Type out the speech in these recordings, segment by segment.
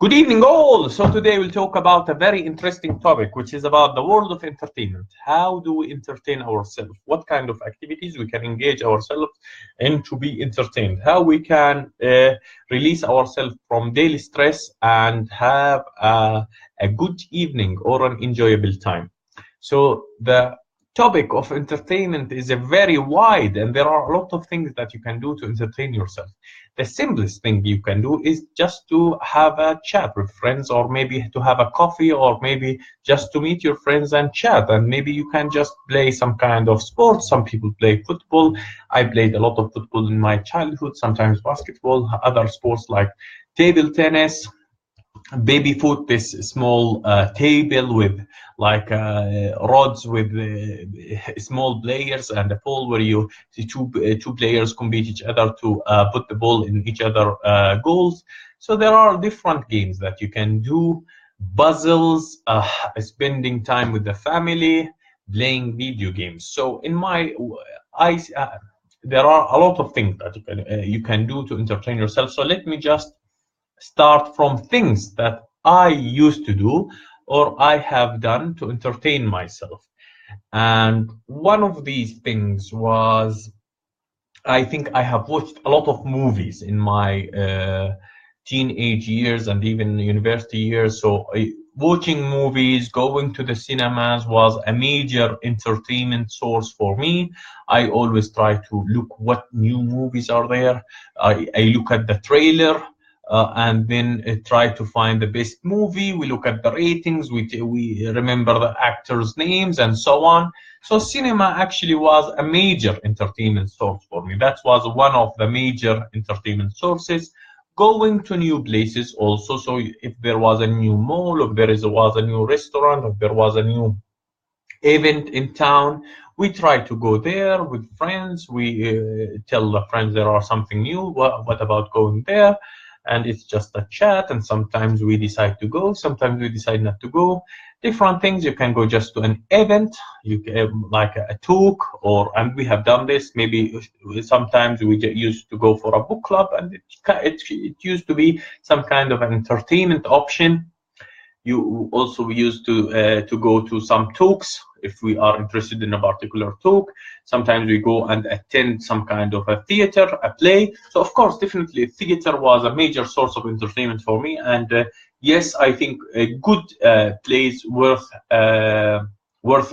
Good evening, all. So today we'll talk about a very interesting topic, which is about the world of entertainment. How do we entertain ourselves? What kind of activities we can engage ourselves in to be entertained? How we can release ourselves from daily stress and have a good evening or an enjoyable time. So the topic of entertainment is a very wide, and there are a lot of things that you can do to entertain yourself. The simplest thing you can do is just to have a chat with friends, or maybe to have a coffee, or maybe just to meet your friends and chat. And maybe you can just play some kind of sport. Some people play football. I played a lot of football in my childhood, sometimes basketball, other sports like table tennis, baby foot, this small table with like rods with small players and a ball where you the two players compete each other to put the ball in each other goals. So there are different games that you can do, puzzles, spending time with the family, playing video games. So in my eyes, there are a lot of things that you can do to entertain yourself. So let me just start from things that I used to do or I have done to entertain myself. And one of these things was, I think I have watched a lot of movies in my teenage years and even university years. So watching movies, going to the cinemas was a major entertainment source for me. I always try to look what new movies are there. I look at the trailer, and then try to find the best movie. We look at the ratings, we remember the actors' names, and so on. So cinema actually was a major entertainment source for me. That was one of the major entertainment sources. Going to new places also. So if there was a new mall, if was a new restaurant, if there was a new event in town, we try to go there with friends. We tell the friends there are something new. What about going there? And it's just a chat, and sometimes we decide to go, sometimes we decide not to go. Different things. You can go just to an event, you can, like a talk, and we have done this. Maybe sometimes we used to go for a book club, and it used to be some kind of an entertainment option. We used to go to some talks if we are interested in a particular talk. Sometimes we go and attend some kind of a theater, a play. So of course, definitely theater was a major source of entertainment for me. And yes, I think a good plays worth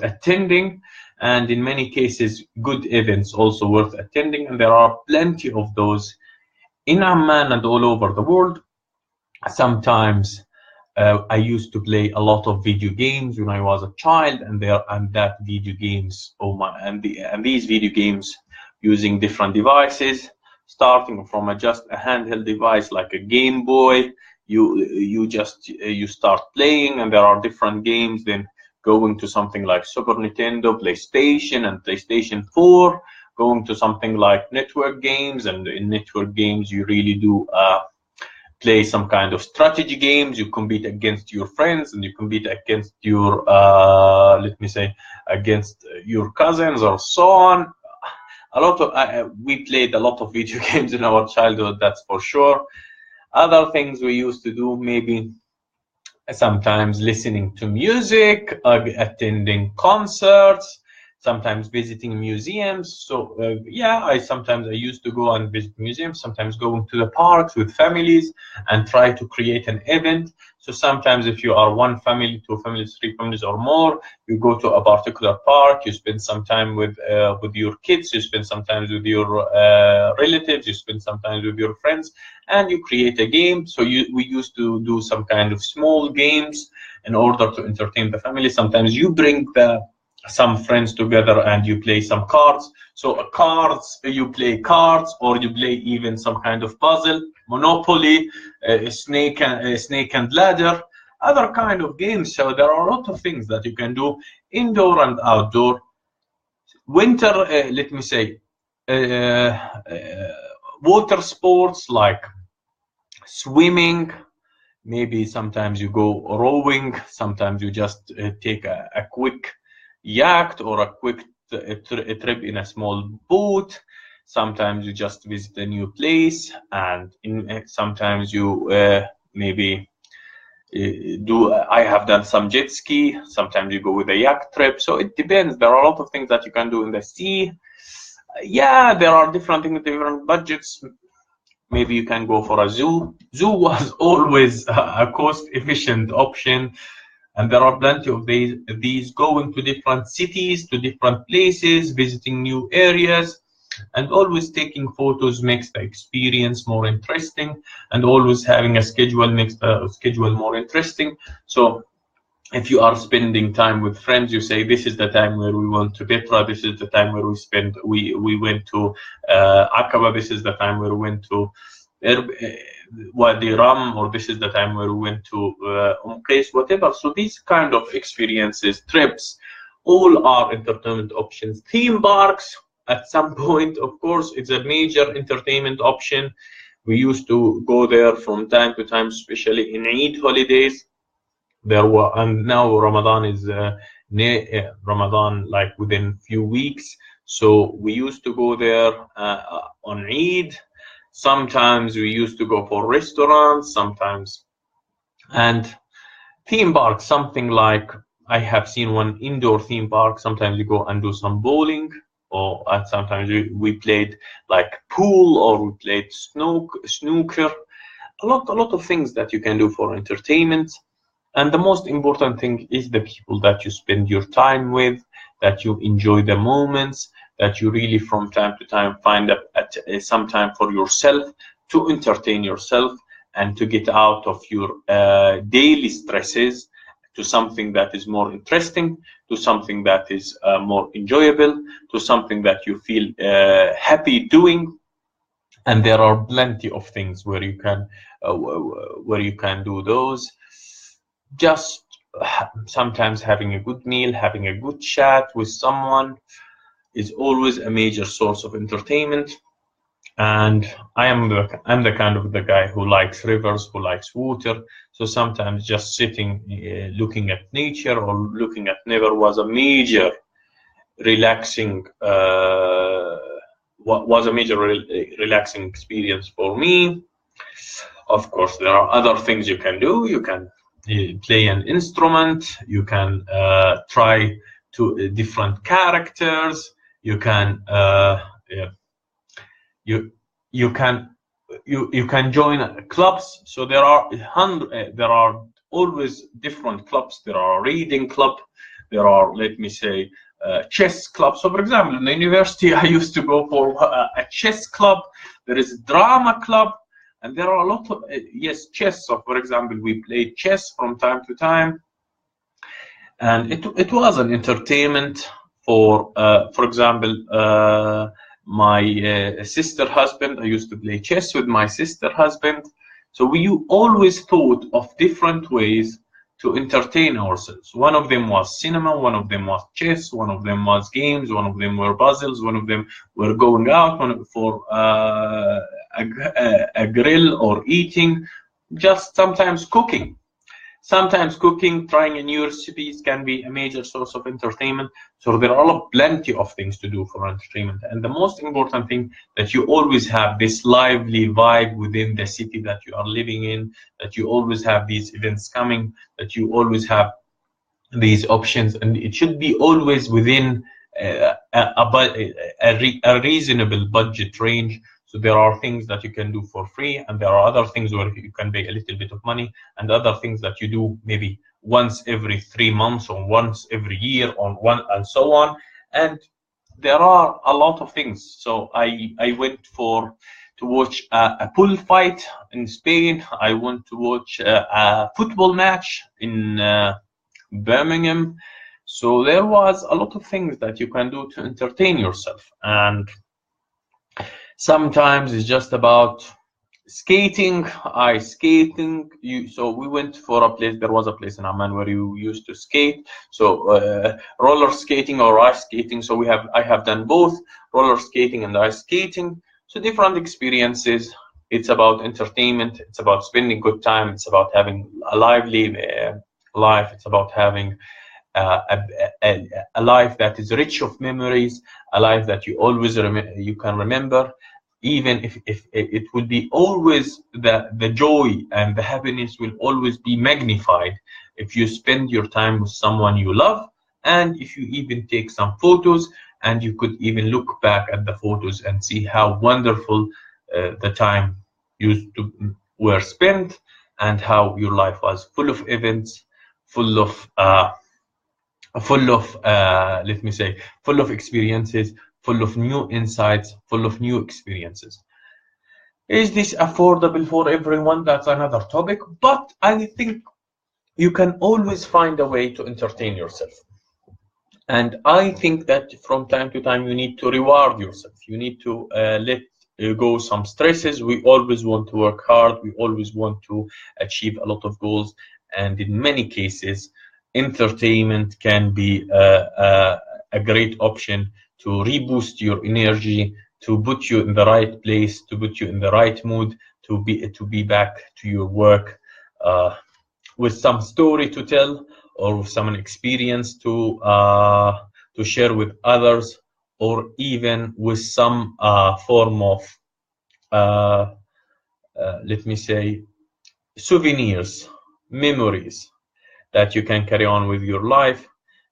attending, and in many cases good events also worth attending, and there are plenty of those in Amman and all over the world. Sometimes I used to play a lot of video games when I was a child, and that video games, these video games using different devices, starting from just a handheld device like a Game Boy. You start playing, and there are different games. Then going to something like Super Nintendo, PlayStation, and PlayStation 4. Going to something like network games, and in network games you really do play some kind of strategy games. You compete against your friends, and you compete against your against your cousins, or so on. We played a lot of video games in our childhood, that's for sure. Other things we used to do, maybe sometimes listening to music, attending concerts, sometimes visiting museums. So I used to go and visit museums, sometimes going to the parks with families and try to create an event. So sometimes if you are one family, two families, three families or more, you go to a particular park, you spend some time with your kids, you spend some time with your relatives, you spend some time with your friends, and you create a game. So we used to do some kind of small games in order to entertain the family. Sometimes you bring some friends together and you play some cards. So you play cards, or you play even some kind of puzzle, Monopoly, snake and ladder, other kind of games. So there are a lot of things that you can do indoor and outdoor. Winter, water sports like swimming. Maybe sometimes you go rowing, sometimes you just take a quick yacht or a quick trip in a small boat. Sometimes you just visit a new place, and sometimes you maybe I have done some jet ski. Sometimes you go with a yacht trip. So it depends. There are a lot of things that you can do in the sea. Yeah, there are different things, different budgets. Maybe you can go for a zoo. Zoo was always a cost-efficient option, and there are plenty of these going to different cities, to different places, visiting new areas, and always taking photos makes the experience more interesting, and always having a schedule makes the schedule more interesting. So if you are spending time with friends, you say this is the time where we went to Petra, this is the time where we went to Aqaba, this is the time where we went to Wadi Ram, or this is the time where we went to Qais, whatever. So these kind of experiences, trips, all are entertainment options. Theme parks, at some point, of course, it's a major entertainment option. We used to go there from time to time, especially in Eid holidays. There were, and now Ramadan is Ramadan like within few weeks. So we used to go there on Eid. Sometimes we used to go for restaurants, sometimes, and theme park, something like I have seen one indoor theme park. Sometimes you go and do some bowling, and sometimes we played like pool, or we played snooker. A lot of things that you can do for entertainment. And the most important thing is the people that you spend your time with, that you enjoy the moments, that you really from time to time find some time for yourself to entertain yourself and to get out of your daily stresses to something that is more interesting, to something that is more enjoyable, to something that you feel happy doing. And there are plenty of things where you can do those. Just sometimes having a good meal, having a good chat with someone is always a major source of entertainment. And I'm the kind of the guy who likes rivers, who likes water. So sometimes just sitting, looking at nature or looking at never was a major relaxing relaxing experience for me. Of course, there are other things you can do. You can play an instrument, you can try to different characters, you can you can join clubs. So there are always different clubs. There are a reading club, there are, let me say, chess club. So for example, in the university I used to go for a chess club. There is a drama club. And there are a lot of, chess. So, for example, we played chess from time to time. And it was an entertainment for example, my sister husband. I used to play chess with my sister husband. So we always thought of different ways to entertain ourselves. One of them was cinema, one of them was chess, one of them was games, one of them were puzzles, one of them were going out for a grill or eating, just sometimes cooking. Sometimes cooking, trying new recipes can be a major source of entertainment. So there are plenty of things to do for entertainment. And the most important thing, that you always have this lively vibe within the city that you are living in, that you always have these events coming, that you always have these options, and it should be always within a reasonable budget range. So there are things that you can do for free, and there are other things where you can pay a little bit of money, and other things that you do maybe once every 3 months or once every year or one, and so on. And there are a lot of things. So I went to watch a pool fight in Spain. I went to watch a football match in Birmingham. So there was a lot of things that you can do to entertain yourself. And sometimes it's just about skating, ice skating. So we went for a place. There was a place in Amman where you used to skate. So roller skating or ice skating. So I have done both roller skating and ice skating. So different experiences. It's about entertainment. It's about spending good time. It's about having a lively life. It's about having a life that is rich of memories, a life that you always you can remember. even if it will be always the joy and the happiness will always be magnified if you spend your time with someone you love, and if you even take some photos, and you could even look back at the photos and see how wonderful the time used to were spent, and how your life was full of events, full of let me say, full of experiences, full of new insights, full of new experiences. Is this affordable for everyone? That's another topic, but I think you can always find a way to entertain yourself. And I think that from time to time you need to reward yourself. You need to let go some stresses. We always want to work hard. We always want to achieve a lot of goals. And in many cases, entertainment can be a great option to reboost your energy, to put you in the right place, to put you in the right mood, to be back to your work with some story to tell, or with some experience to share with others, or even with some form of let me say, souvenirs, memories that you can carry on with your life.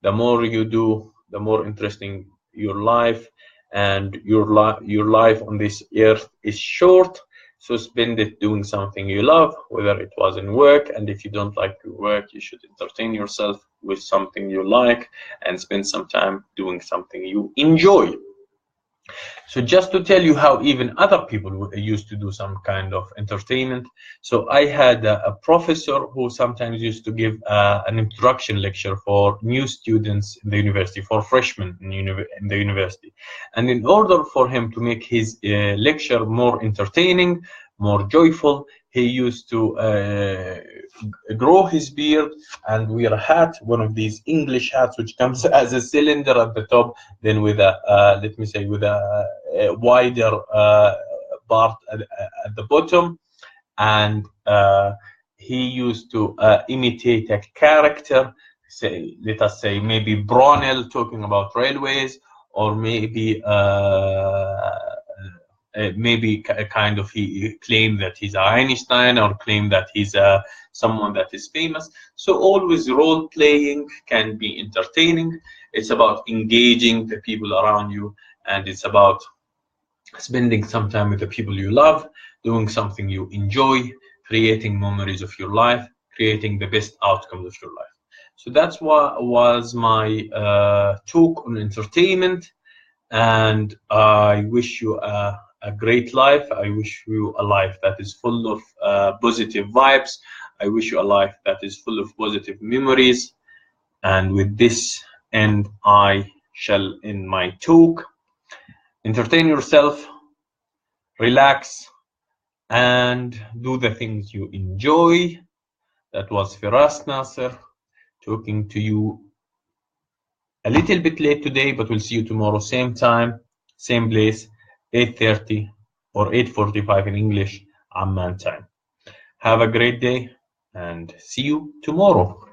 The more you do, the more interesting your life, and your life on this earth is short. So spend it doing something you love, whether it was in work. And if you don't like your work, you should entertain yourself with something you like, and spend some time doing something you enjoy. So just to tell you how even other people used to do some kind of entertainment. So I had a professor who sometimes used to give an introduction lecture for new students in the university, for freshmen in the university. And in order for him to make his lecture more entertaining, more joyful, he used to grow his beard and wear a hat, one of these English hats, which comes as a cylinder at the top, then with a let me say, with a wider part at the bottom. And he used to imitate a character, say, let us say maybe Brunel talking about railways, or maybe maybe kind of he claimed that he's Einstein, or claimed that he's someone that is famous. So always role playing can be entertaining. It's about engaging the people around you, and it's about spending some time with the people you love, doing something you enjoy, creating memories of your life, creating the best outcomes of your life. So that's what was my talk on entertainment. And I wish you a great life. I wish you a life that is full of positive vibes. I wish you a life that is full of positive memories. And with this end, I shall end my talk. Entertain yourself, relax, and do the things you enjoy. That was Feras Naser talking to you a little bit late today, but we'll see you tomorrow, same time, same place, 8:30 or 8:45 in English, Amman time. Have a great day and see you tomorrow.